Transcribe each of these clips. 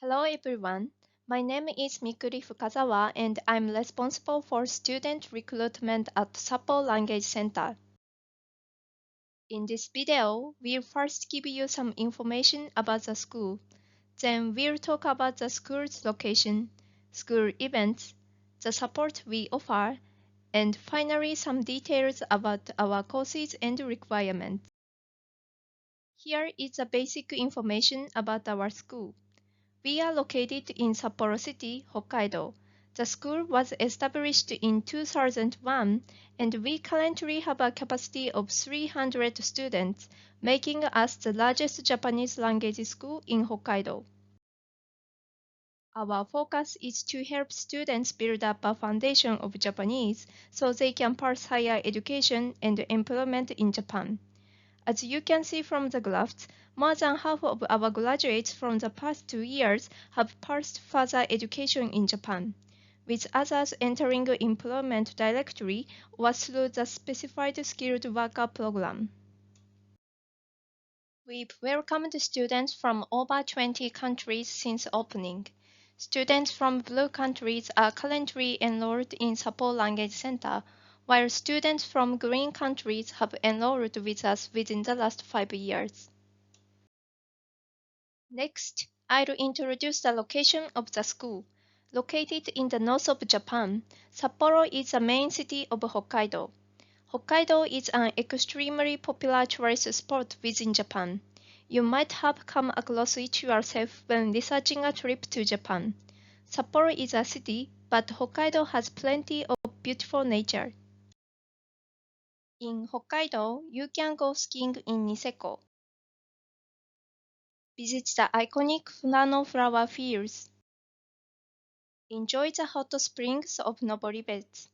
Hello everyone. My name is Mikuri Fukazawa and I'm responsible for student recruitment at Sapporo Language Center. In this video, we'll first give you some information about the school. Then we'll talk about the school's location, school events, the support we offer, and finally some details about our courses and requirements. Here is the basic information about our school. We are located in Sapporo City, Hokkaido. The school was established in 2001 and we currently have a capacity of 300 students, making us the largest Japanese language school in Hokkaido. Our focus is to help students build up a foundation of Japanese so they can pursue higher education and employment in Japan. As you can see from the graphs, more than half of our graduates from the past 2 years have pursued further education in Japan, with others entering employment directly or through the specified skilled worker program. We've welcomed students from over 20 countries since opening. Students from blue countries are currently enrolled in Sapporo Language Center, while students from green countries have enrolled with us within the last 5 years. Next, I'll introduce the location of the school. Located in the north of Japan, Sapporo is the main city of Hokkaido. Hokkaido is an extremely popular tourist spot within Japan. You might have come across it yourself when researching a trip to Japan. Sapporo is a city, but Hokkaido has plenty of beautiful nature. In Hokkaido, you can go skiing in Niseko. Visit the iconic Funano flower fields. Enjoy the hot springs of Noboribetsu.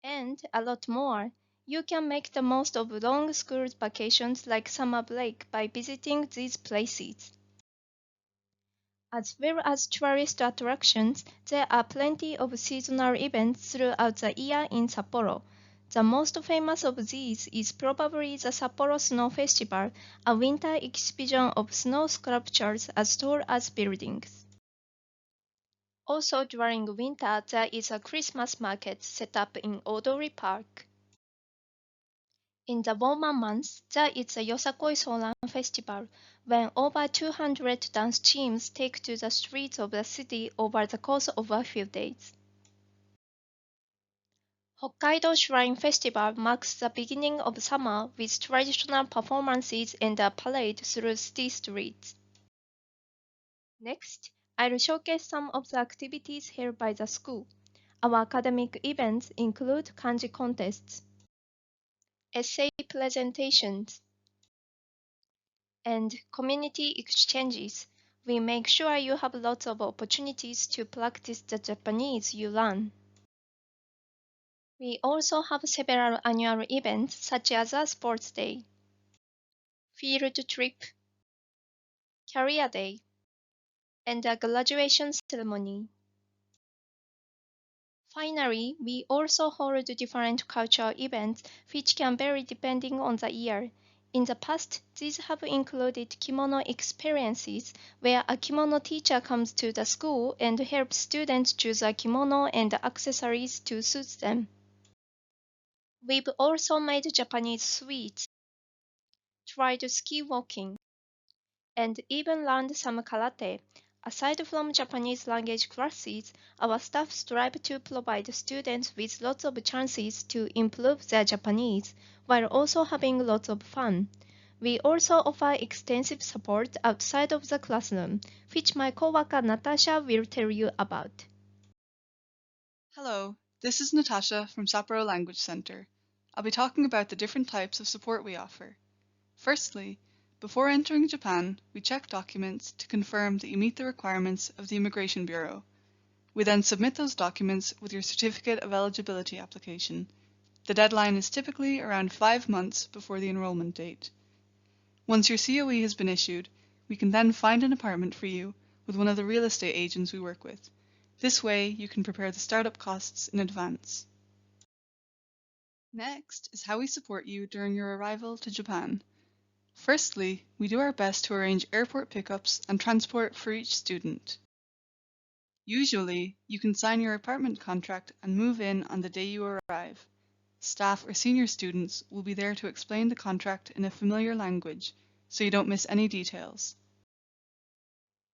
And a lot more. You can make the most of long school vacations like summer break by visiting these places. As well as tourist attractions, there are plenty of seasonal events throughout the year in Sapporo. The most famous of these is probably the Sapporo Snow Festival, a winter exhibition of snow sculptures as tall as buildings. Also during winter, there is a Christmas market set up in Odori Park. In the warmer months, there is a Yosakoi Soran Festival, when over 200 dance teams take to the streets of the city over the course of a few days. Hokkaido Shrine Festival marks the beginning of summer with traditional performances and a parade through city streets. Next, I'll showcase some of the activities held by the school. Our academic events include kanji contests, essay presentations, and community exchanges. We make sure you have lots of opportunities to practice the Japanese you learn. We also have several annual events such as a sports day, field trip, career day, and a graduation ceremony. Finally, we also hold different cultural events which can vary depending on the year. In the past, these have included kimono experiences, where a kimono teacher comes to the school and helps students choose a kimono and accessories to suit them. We've also made Japanese sweets, tried ski walking, and even learned some karate. Aside from Japanese language classes, our staff strive to provide students with lots of chances to improve their Japanese, while also having lots of fun. We also offer extensive support outside of the classroom, which my coworker Natasha will tell you about. Hello, this is Natasha from Sapporo Language Center. I'll be talking about the different types of support we offer. Firstly, before entering Japan, we check documents to confirm that you meet the requirements of the Immigration Bureau. We then submit those documents with your Certificate of Eligibility application. The deadline is typically around 5 months before the enrollment date. Once your COE has been issued, we can then find an apartment for you with one of the real estate agents we work with. This way, you can prepare the startup costs in advance. Next is how we support you during your arrival to Japan. Firstly, we do our best to arrange airport pickups and transport for each student. Usually, you can sign your apartment contract and move in on the day you arrive. Staff or senior students will be there to explain the contract in a familiar language, so you don't miss any details.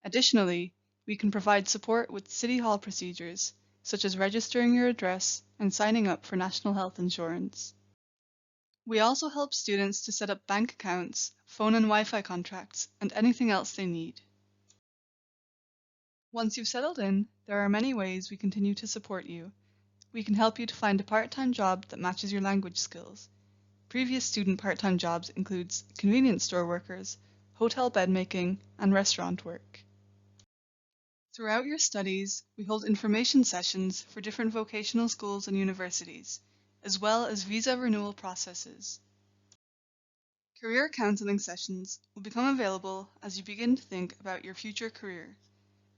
Additionally, we can provide support with City Hall procedures, such as registering your address and signing up for national health insurance. We also help students to set up bank accounts, phone and Wi-Fi contracts, and anything else they need. Once you've settled in, there are many ways we continue to support you. We can help you to find a part-time job that matches your language skills. Previous student part-time jobs includes convenience store workers, hotel bed making, and restaurant work. Throughout your studies, we hold information sessions for different vocational schools and universities, as well as visa renewal processes. Career counseling sessions will become available as you begin to think about your future career.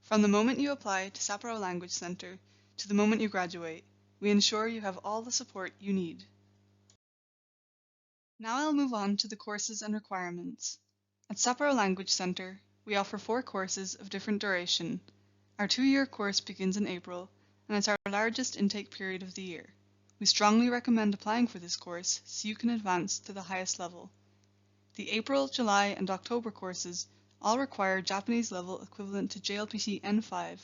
From the moment you apply to Sapporo Language Center to the moment you graduate, we ensure you have all the support you need. Now I'll move on to the courses and requirements. At Sapporo Language Center, we offer 4 courses of different duration. Our 2-year course begins in April, and it's our largest intake period of the year. We strongly recommend applying for this course so you can advance to the highest level. The April, July, and October courses all require Japanese level equivalent to JLPT N5,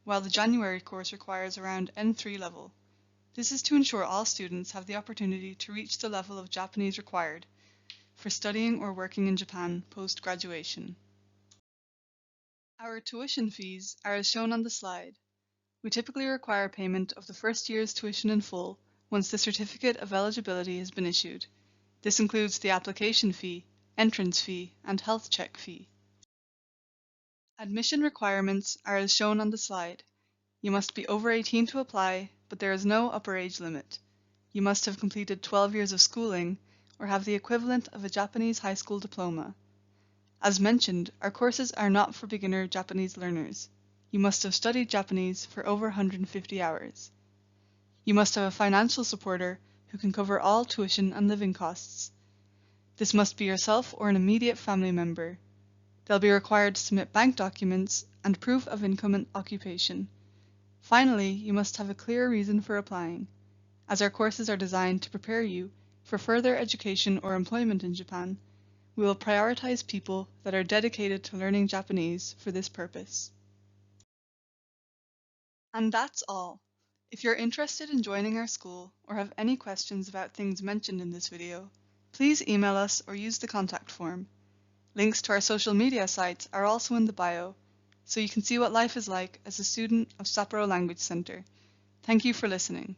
while the January course requires around N3 level. This is to ensure all students have the opportunity to reach the level of Japanese required for studying or working in Japan post-graduation. Our tuition fees are as shown on the slide. We typically require payment of the first year's tuition in full once the certificate of eligibility has been issued. This includes the application fee, entrance fee, and health check fee. Admission requirements are as shown on the slide. You must be over 18 to apply, but there is no upper age limit. You must have completed 12 years of schooling or have the equivalent of a Japanese high school diploma. As mentioned, our courses are not for beginner Japanese learners. You must have studied Japanese for over 150 hours. You must have a financial supporter who can cover all tuition and living costs. This must be yourself or an immediate family member. They'll be required to submit bank documents and proof of income and occupation. Finally, you must have a clear reason for applying, as our courses are designed to prepare you for further education or employment in Japan. We will prioritize people that are dedicated to learning Japanese for this purpose. And that's all. If you're interested in joining our school or have any questions about things mentioned in this video, please email us or use the contact form. Links to our social media sites are also in the bio, so you can see what life is like as a student of Sapporo Language Center. Thank you for listening.